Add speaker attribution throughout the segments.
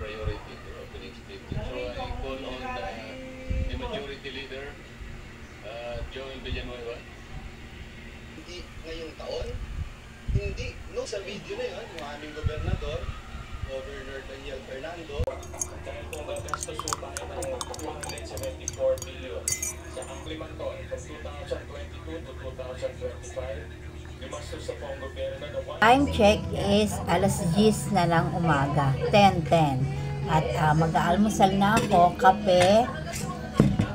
Speaker 1: priority to opening statement. So I call on the majority leader, Joel Villanueva.
Speaker 2: Hindi ngayong taon, hindi, no, sa video na yun, yung aming gobernador, Governor Daniel Fernando.
Speaker 3: Dahil kung gagastos po tayo ng 274 billion sa limang taon, from 2022 to 2025, gumastos sa pong gobyerno ng
Speaker 4: Time check is alas 10 na lang umaga, 10:10. At mag-aalmusal na ako, kape,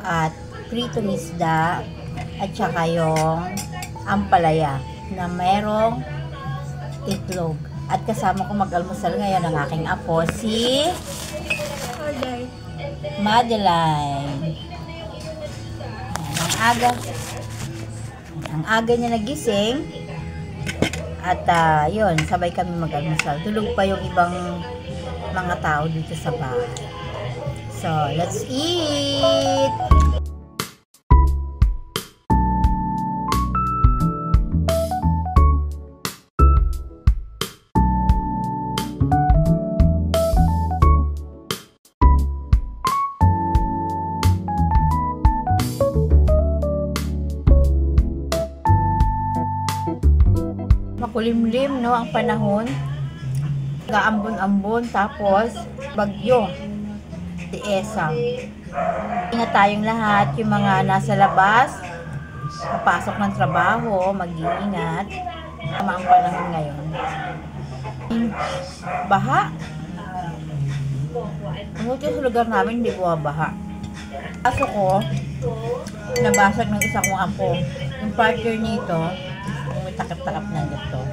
Speaker 4: at pritong isda, at saka yung ampalaya na merong itlog. At kasama ko mag-almusal ngayon ang aking apo, si Madeline. Ang aga niya nagising. At yun, sabay kami mag-almusal. Tulog pa yung ibang mga tao dito sa bahay. So, let's eat! Makulimlim, no, ang panahon. Gaambon-ambon, tapos bagyo. Tiesang. Ingat tayong lahat, yung mga nasa labas, papasok ng trabaho, mag-iingat. Tama ang panahon ngayon. Baha. Buti sa lugar namin, hindi bumabaha. Kaso ko, nabasag ng isa kong apo. Yung partner nito, may takap-takap na dito.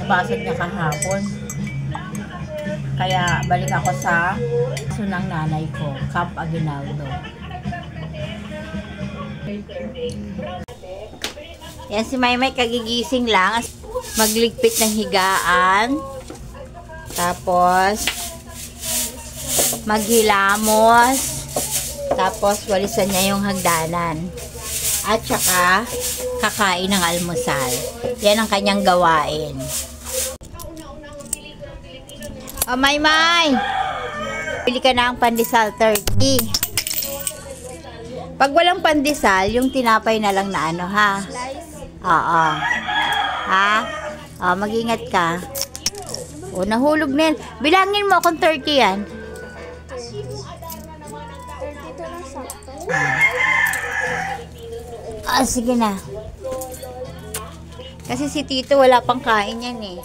Speaker 4: Nabasag niya kahapon. Kaya balik ako sa sunang nanay ko, Camp Aguinaldo. Yan si Maymay, kagigising lang. Magligpit ng higaan. Tapos maghilamos. Tapos walisan niya yung hagdanan. At saka kakain ng almusal. Yan ang kanyang gawain. Oh, Maymay! Pili ka na ang pandesal, 30. Pag walang pandesal, yung tinapay na lang na ano, ha? Oo. Ha? Oh, mag-ingat ka. Oh, nahulog na yan. Bilangin mo kung 30 yan.
Speaker 5: 32 lang sakto.
Speaker 4: Sige na. Kasi si Tito wala pang kain yan eh.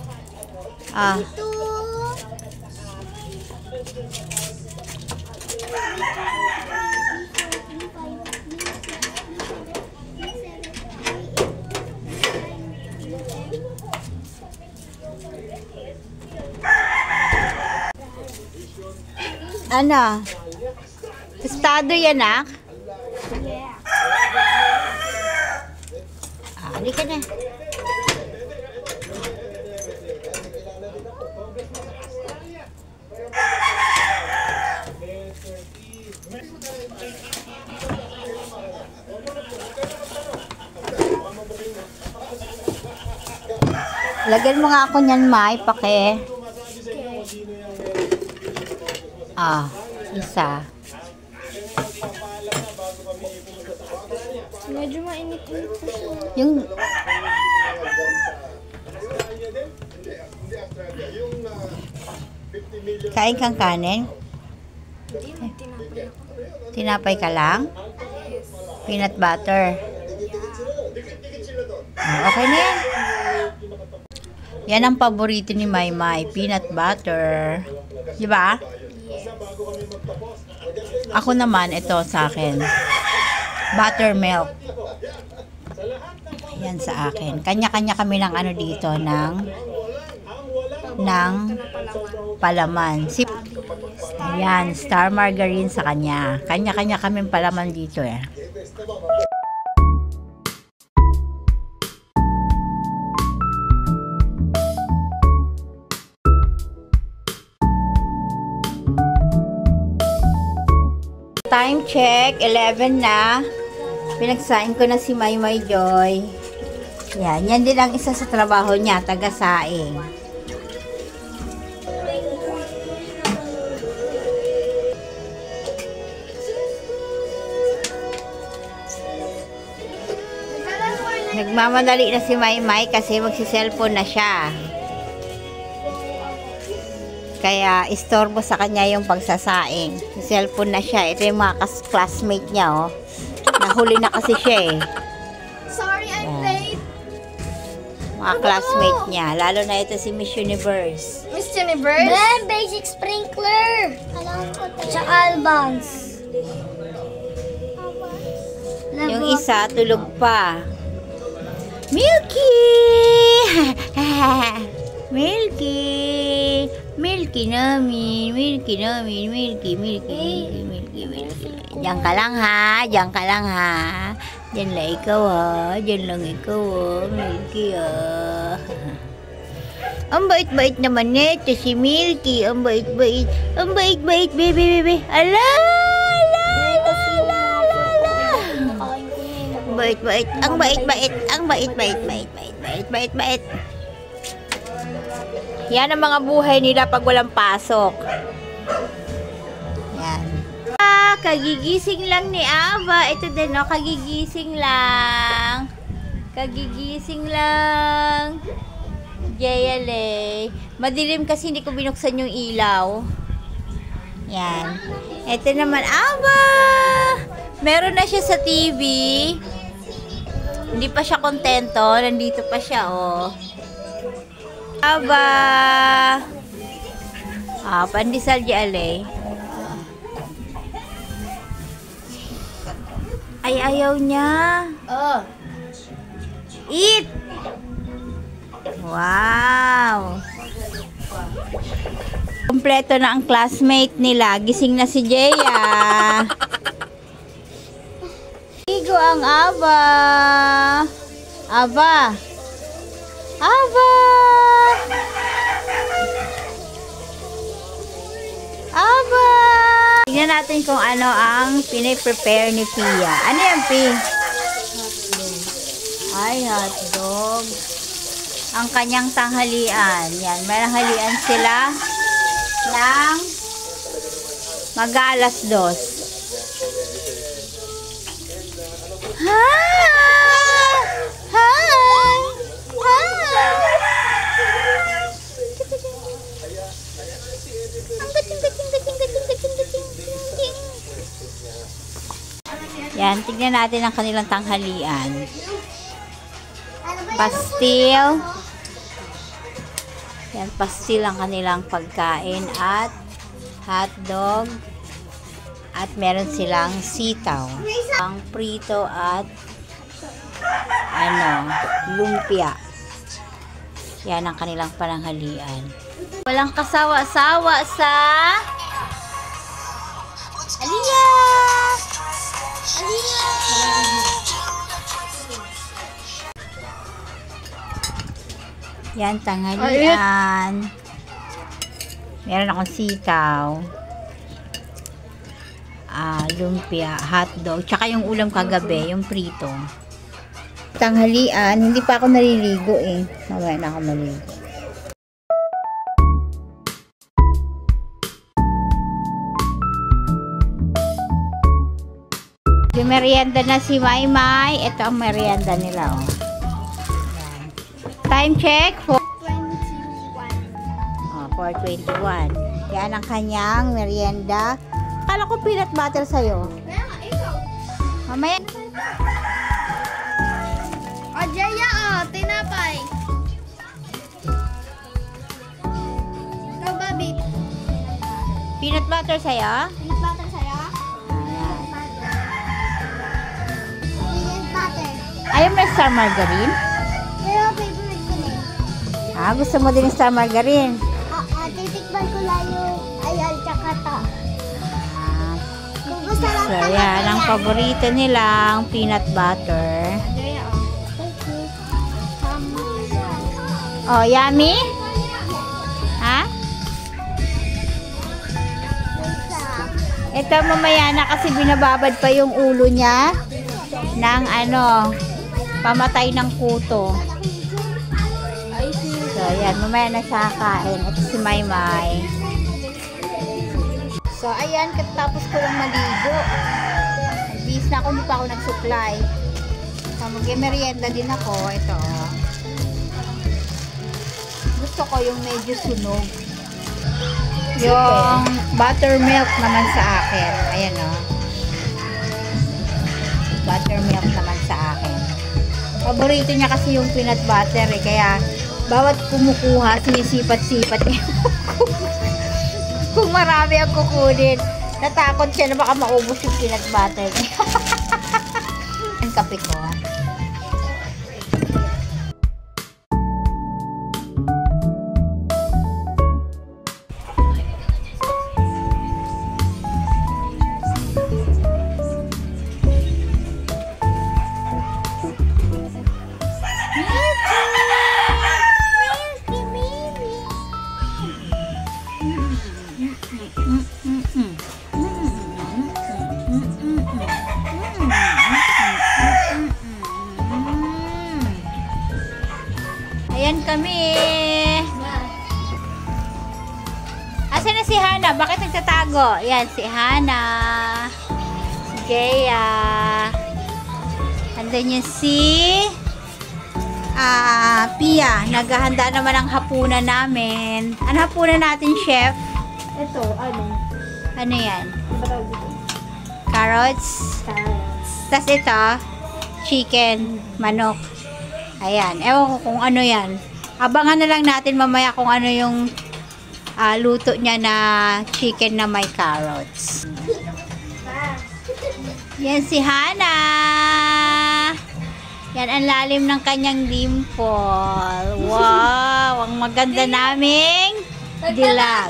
Speaker 4: Ano? Tostado yan, nak?
Speaker 5: Yeah.
Speaker 4: Halika na. Lagyan mo nga ako niyan, May, pake. Isa.
Speaker 5: Medyo mainit-init po siya.
Speaker 4: Yung kain kang kanin?
Speaker 5: Hindi, tinapay ako.
Speaker 4: Tinapay ka lang? Peanut butter. Okay na yan. Yan ang paborito ni Maymay, peanut butter. Di ba? Ako naman, ito sa akin. Buttermilk. Yan sa akin. Kanya-kanya kami ng ano dito, ng palaman. Ayan, star margarine sa kanya. Kanya-kanya kami palaman dito eh. Time check, 11 na. Pinagsain ko na si Maymay Joy. Yan din ang isa sa trabaho niya, taga-saing. Nagmamadali na si Maymay kasi magsi-cellphone na siya. Kaya istorbo sa kanya yung pagsasaing. Cellphone na siya. Ito yung mga classmate niya, oh. Nahuli na kasi siya, eh.
Speaker 5: Sorry, I'm late.
Speaker 4: Mga classmate niya. Lalo na ito si Miss Universe.
Speaker 5: Miss Universe? Ben, basic sprinkler. Alam ko tayo. Tsaka albans.
Speaker 4: Yung isa, tulog pa. Milky! Milky! Milky namin. Milky namin. Milky. Diyan ka lang, ha? Diyan ka lang, ha? Diyan lang ikaw, ha? Diyan lang ikaw, ha? Milky, ha? Ang bait-bait naman nito si Milky. Ang bait-bait. Ang bait-bait, baby. Ala! Bait-bait. Ang bait-bait. Ang bait-bait. Bait-bait. Yan ang mga buhay nila pag walang pasok. Yan. Kagigising lang ni Ava. Ito din, no? Kagigising lang. Jayale. Madilim kasi hindi ko binuksan yung ilaw. Yan. Ito naman, Ava. Meron na siya sa TV. Hindi pa siya kontento. Nandito pa siya, oh. Aba. Pandesal di alay. Ay, ayaw niya.
Speaker 5: Oh.
Speaker 4: Eat. Wow. Kompleto na ang classmate nila. Gising na si Jeya. Ligo ang Aba. Aba. Tingnan natin kung ano ang piniprepare ni Pia. Ano yan, Pi? Ay, hotdog. Ang kanyang tanghalian. Yan, may tanghalian sila ng mag-alas 2. Yan, tignan natin ang kanilang tanghalian. Pastil. Yan, pastil ang kanilang pagkain at hotdog. At meron silang sitaw. Ang prito at lumpia. Yan ang kanilang pananghalian. Walang kasawa-sawa sa Aliyah! Yan, tanghalian. Meron akong sitaw. Lumpia, hotdog, tsaka yung ulam kagabi, yung prito. Tanghalian, hindi pa ako naliligo, eh. Mamaya na ako maligo. Yung merienda na si Maymay. Ito ang merienda nila, oh. Yan. Time check, 4:21. Yan ang kanyang merienda. Akala ko peanut butter sa'yo.
Speaker 5: Kaya nga, ikaw.
Speaker 4: Mamaya.
Speaker 5: O, Jaya, tinapay. Ikaw, Babi.
Speaker 4: Peanut butter sa'yo?
Speaker 5: Peanut butter sa'yo?
Speaker 4: Ayan.
Speaker 5: Peanut butter.
Speaker 4: Ayaw mo na star margarine?
Speaker 5: Pero favorite ko din.
Speaker 4: Gusto mo din star margarine?
Speaker 5: Titikman ko lang yung ayal tsaka to. Kung gusto lang
Speaker 4: So, yan. Ang paborito nilang peanut butter.
Speaker 5: Jaya, thank you.
Speaker 4: Oh, yummy? Ha? Ito mamaya na kasi binababad pa yung ulo niya ng pamatay ng kuto. So, ayan, mamaya na siya kain. Ito si Maymay. So, ayan, katapos ko lang maligo. Bis na ako, hindi pa ako nag-supply. So, mag-merienda din ako. Ito, oh. Gusto ko yung medyo sunog. Yung buttermilk naman sa akin. Ayan, oh. Buttermilk naman sa akin. Paborito niya kasi yung peanut butter, eh. Kaya, bawat kumukuha, sinisipat-sipat niya. Kung marami ang kukunin, natakot siya na baka maubos yung peanut butter niya. Ang kape ko. Ayan kami. Asan na si Hana? Bakit nagtatago? Ayan, si Hana. Si Jaya. Andun yung si Pia. Naghahanda naman ang hapunan namin. Ano hapunan natin, chef?
Speaker 5: Ito, ano?
Speaker 4: Ano yan?
Speaker 5: Carrots.
Speaker 4: Carrots.
Speaker 5: Carrots.
Speaker 4: Tapos ito, chicken, manok. Ayan, ewan ko kung ano yan. Abangan na lang natin mamaya kung ano yung luto niya na chicken na may carrots. Yan si Hana. Yan ang lalim ng kanyang dimple. Wow, ang maganda naming dilag.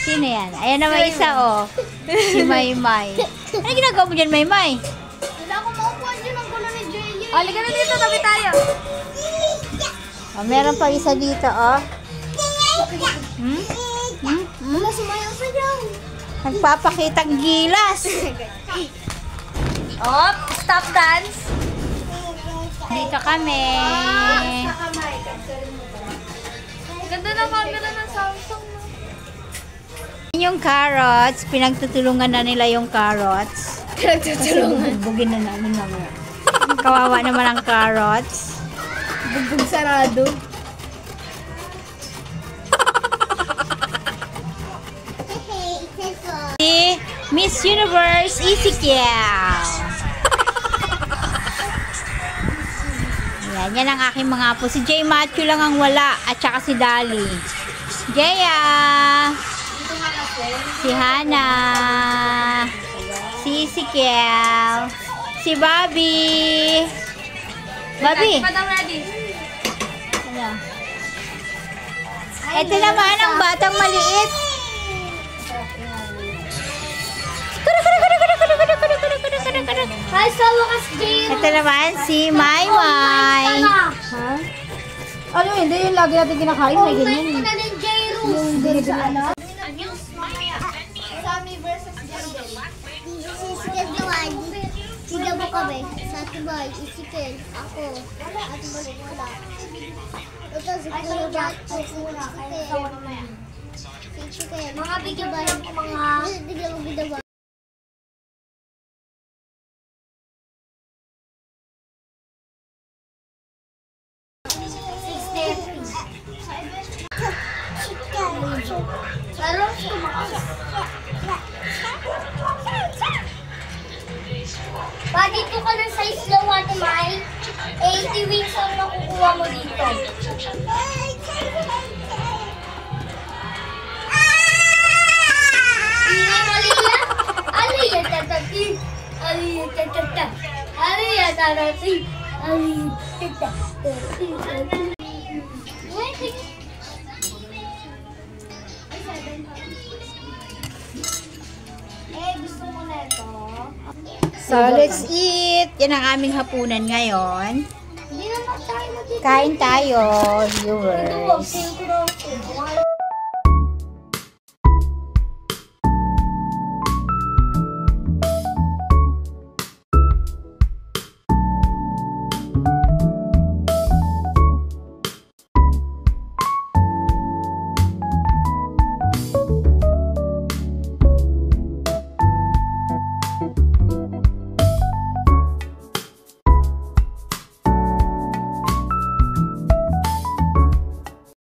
Speaker 4: Sino yan? Ayan naman isa, oh. Si Maymay. Ano ginagawa mo dyan, Maymay?
Speaker 5: Wala akong maupuan dyan ang gulo ni Jay.
Speaker 6: Halika na dito, tabi tayo.
Speaker 4: Oh, meron pa isa dito, oh.
Speaker 5: Wala, sumayaw sa dyan.
Speaker 4: Nagpapakitang gilas.
Speaker 6: Oh, stop dance.
Speaker 4: Dito kami.
Speaker 6: Ganda ng camera ng Samsung.
Speaker 4: Yung carrots, pinagtutulungan na nila yung carrots.
Speaker 6: Pinagtutulungan.
Speaker 4: Bugin na namin lang. Kawawa naman ang carrots.
Speaker 6: Bugbog sarado.
Speaker 4: Si Miss Universe Ezekiel. Yan ang aking mga apo. Si Jay Matthew lang ang wala. At saka si Dali. Jaya. Si Hana. Si Ezekiel. Si Bobby. Bobby.
Speaker 6: Madam ready.
Speaker 4: Ano? Ito naman ang batang maliit.
Speaker 5: Ay, sa wakas, Jay.
Speaker 4: Ito naman si Maymay.
Speaker 6: Ha? Ano hindi yung lagi natin kinakain may ganyan.
Speaker 5: Comment mo na din, Jay Rose.
Speaker 6: Yung dun sa ano?
Speaker 5: Sammy versus Jandel. Isikel Dawad. Sila mo kami. Sa Tibay, Isikel. Ako. At balik wala. Ito si Kuya Bat. Si Isikel. Mga bigyan ba yung mga... Bigyan mo bigyan. Parang tumakas. Pa, dito ka ng size daw, Ate Mai. 80 wings ang nakukuha mo dito. Aliyah! Aliyah tatati! Aliyah tatata! Aliyah tatati! Aliyah tatati! Gusto mo na ito?
Speaker 4: So, let's eat. Yan ang aming hapunan ngayon.
Speaker 5: Hindi naman tayo dito.
Speaker 4: Kain tayo,
Speaker 5: Ito,
Speaker 4: viewers.
Speaker 5: singkro.